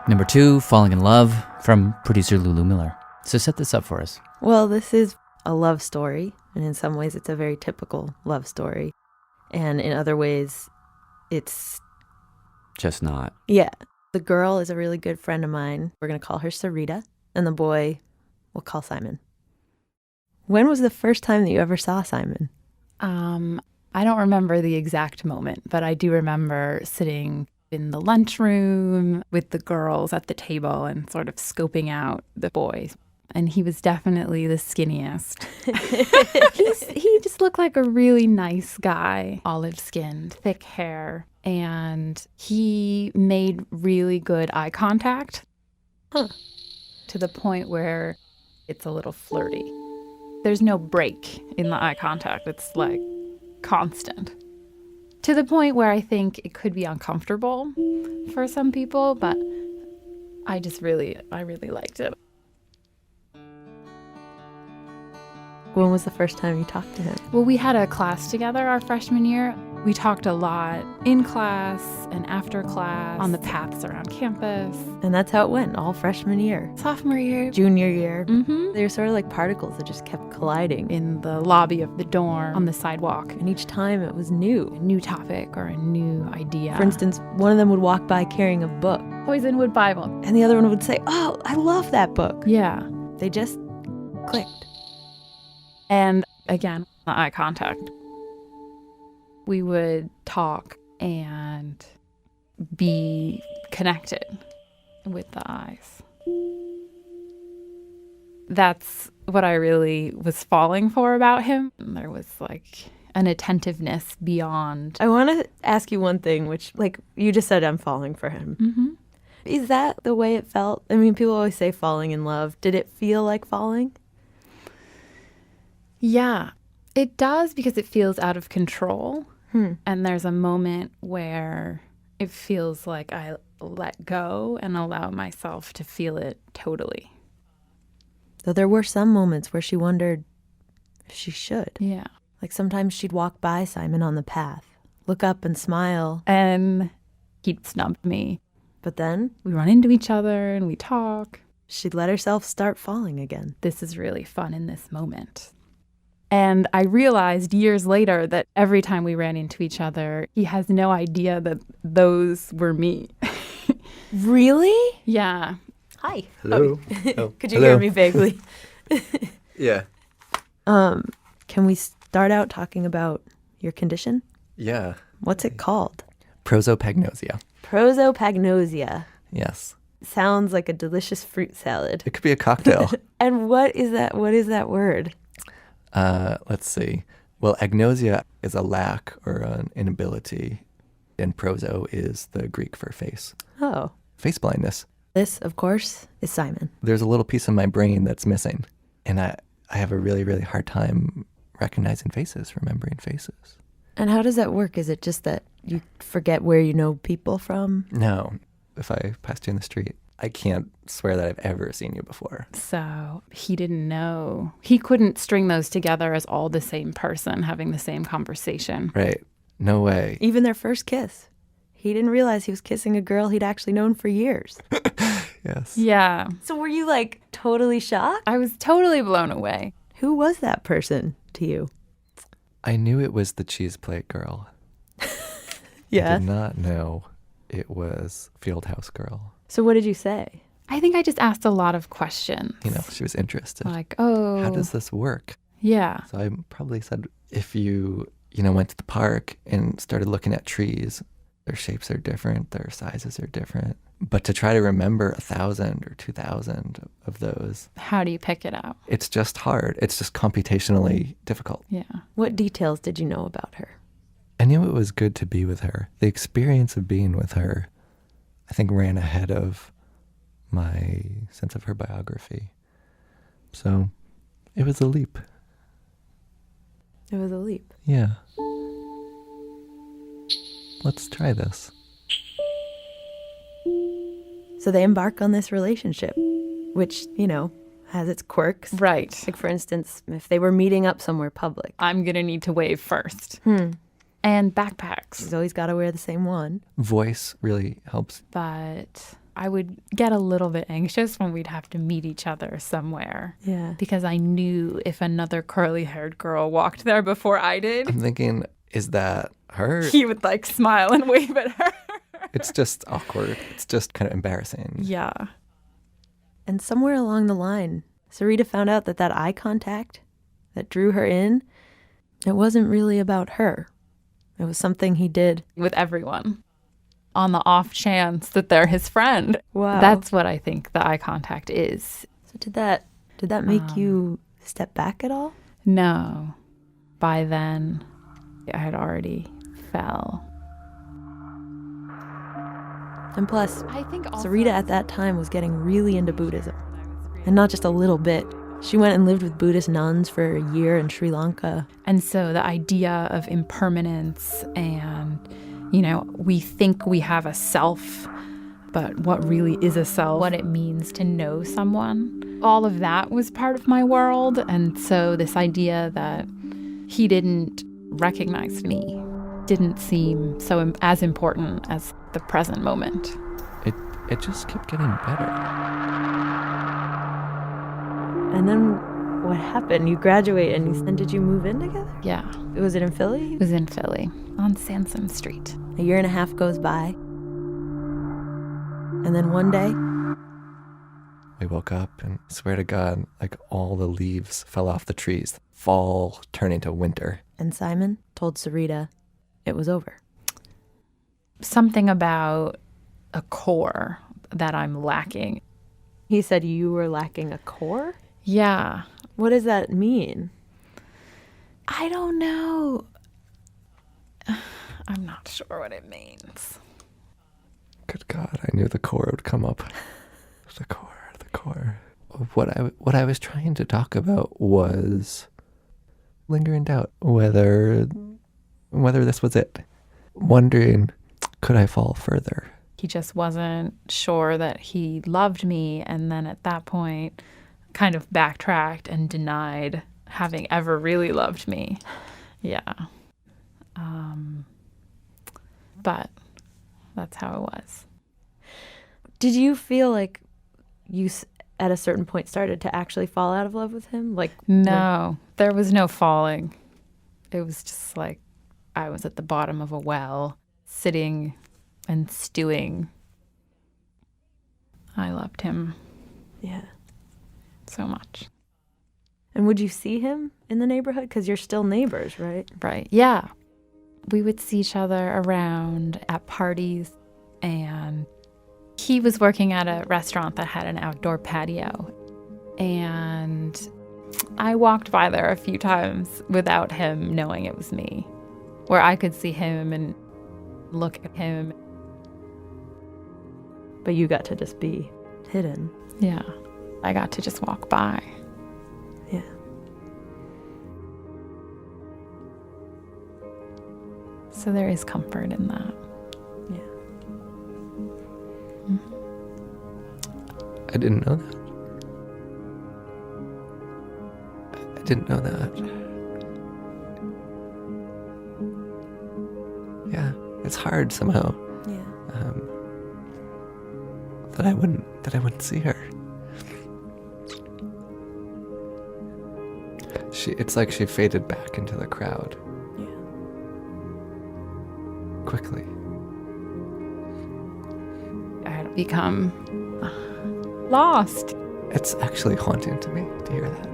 Number 2, Falling in Love, from producer Lulu Miller. So set this up for us. Well, this is a love story, and in some ways it's a very typical love story. And in other ways, it's... Just not. Yeah. The girl is a really good friend of mine. We're going to call her Sarita, and the boy we'll call Simon. When was the first time that you ever saw Simon? I don't remember the exact moment, but I do remember sitting in the lunchroom with the girls at the table and sort of scoping out the boys. And he was definitely the skinniest. He just looked like a really nice guy, olive-skinned, thick hair. And he made really good eye contact to the point where it's a little flirty. There's no break in the eye contact. It's like constant. To the point where I think it could be uncomfortable for some people, but I really liked it. When was the first time you talked to him? Well, we had a class together our freshman year. We talked a lot in class and after class, on the paths around campus. And that's how it went, all freshman year. Sophomore year. Junior year. Mm-hmm. They were sort of like particles that just kept colliding. In the lobby of the dorm, on the sidewalk. And each time it was new. A new topic or a new idea. For instance, one of them would walk by carrying a book. Poisonwood Bible. And the other one would say, "Oh, I love that book." Yeah. They just clicked. And again, the eye contact. We would talk and be connected with the eyes. That's what I really was falling for about him. There was like an attentiveness beyond. I want to ask you one thing, which, like, you just said I'm falling for him. Mm-hmm. Is that the way it felt? I mean, people always say falling in love. Did it feel like falling? Yeah, it does, because it feels out of control. And there's a moment where it feels like I let go and allow myself to feel it totally. Though there were some moments where she wondered if she should. Yeah. Like sometimes she'd walk by Simon on the path, look up and smile. And he'd snub me. But then we run into each other and we talk. She'd let herself start falling again. This is really fun in this moment. And I realized years later that every time we ran into each other, he has no idea that those were me. Really? Yeah. Hi. Hello. Oh. Could you hear me vaguely? Yeah. Can we start out talking about your condition? Yeah. What's it called? Prosopagnosia. Prosopagnosia. Yes. Sounds like a delicious fruit salad. It could be a cocktail. And what is that? What is that word? Let's see. Well, agnosia is a lack or an inability, and proso is the Greek for face. Oh. Face blindness. This, of course, is Simon. There's a little piece of my brain that's missing, and I have a really, really hard time recognizing faces, remembering faces. And how does that work? Is it just that you forget where you know people from? No. If I passed you in the street, I can't swear that I've ever seen you before. So he didn't know. He couldn't string those together as all the same person having the same conversation. Right. No way. Even their first kiss. He didn't realize he was kissing a girl he'd actually known for years. Yes. Yeah. So were you like totally shocked? I was totally blown away. Who was that person to you? I knew it was the cheese plate girl. Yes. I did not know it was Fieldhouse Girl. So what did you say? I think I just asked a lot of questions. You know, she was interested. Like, oh. How does this work? Yeah. So I probably said, if you went to the park and started looking at trees, their shapes are different, their sizes are different. But to try to remember 1,000 or 2,000 of those. How do you pick it out? It's just hard. It's just computationally difficult. Yeah. What details did you know about her? I knew it was good to be with her. The experience of being with her, I think, ran ahead of my sense of her biography. So it was a leap. It was a leap. Yeah. Let's try this. So they embark on this relationship, which, has its quirks. Right. Like, for instance, if they were meeting up somewhere public. I'm going to need to wave first. And backpacks. He's always got to wear the same one. Voice really helps. But I would get a little bit anxious when we'd have to meet each other somewhere. Yeah. Because I knew if another curly-haired girl walked there before I did, I'm thinking, is that her? he would like smile and wave at her. It's just awkward. It's just kind of embarrassing. Yeah. And somewhere along the line, Sarita found out that eye contact that drew her in, it wasn't really about her. It was something he did. With everyone. On the off chance that they're his friend. Wow. That's what I think the eye contact is. So did that make you step back at all? No. By then, I had already fell. And plus, I think also, Sarita at that time was getting really into Buddhism. And not just a little bit. She went and lived with Buddhist nuns for a year in Sri Lanka. And so the idea of impermanence and, we think we have a self, but what really is a self, what it means to know someone, all of that was part of my world. And so this idea that he didn't recognize me didn't seem so as important as the present moment. It just kept getting better. And then what happened? You graduate and did you move in together? Yeah. Was it in Philly? It was in Philly on Sansom Street. A year and a half goes by. And then one day, We woke up and swear to God, like all the leaves fell off the trees. Fall turned into winter. and Simon told Sarita it was over. Something about a core that I'm lacking. He said you were lacking a core? Yeah. What does that mean? I don't know. I'm not sure what it means. Good God, I knew the core would come up. The core. What I was trying to talk about was lingering doubt whether this was it. Wondering, could I fall further? He just wasn't sure that he loved me, and then at that point kind of backtracked and denied having ever really loved me. Yeah. But that's how it was. Did you feel like you at a certain point started to actually fall out of love with him? No, there was no falling. It was just like I was at the bottom of a well, sitting and stewing. I loved him Yeah. so much. And would you see him in the neighborhood? Because you're still neighbors, right? Right. Yeah. We would see each other around at parties, and he was working at a restaurant that had an outdoor patio. And I walked by there a few times without him knowing it was me, where I could see him and look at him. But you got to just be hidden. Yeah. I got to just walk by. Yeah. So there is comfort in that. Yeah. I didn't know that. I didn't know that. Yeah, it's hard somehow. Yeah. That I wouldn't see her. It's like she faded back into the crowd. Yeah. Quickly. I had become lost. It's actually haunting to me to hear that.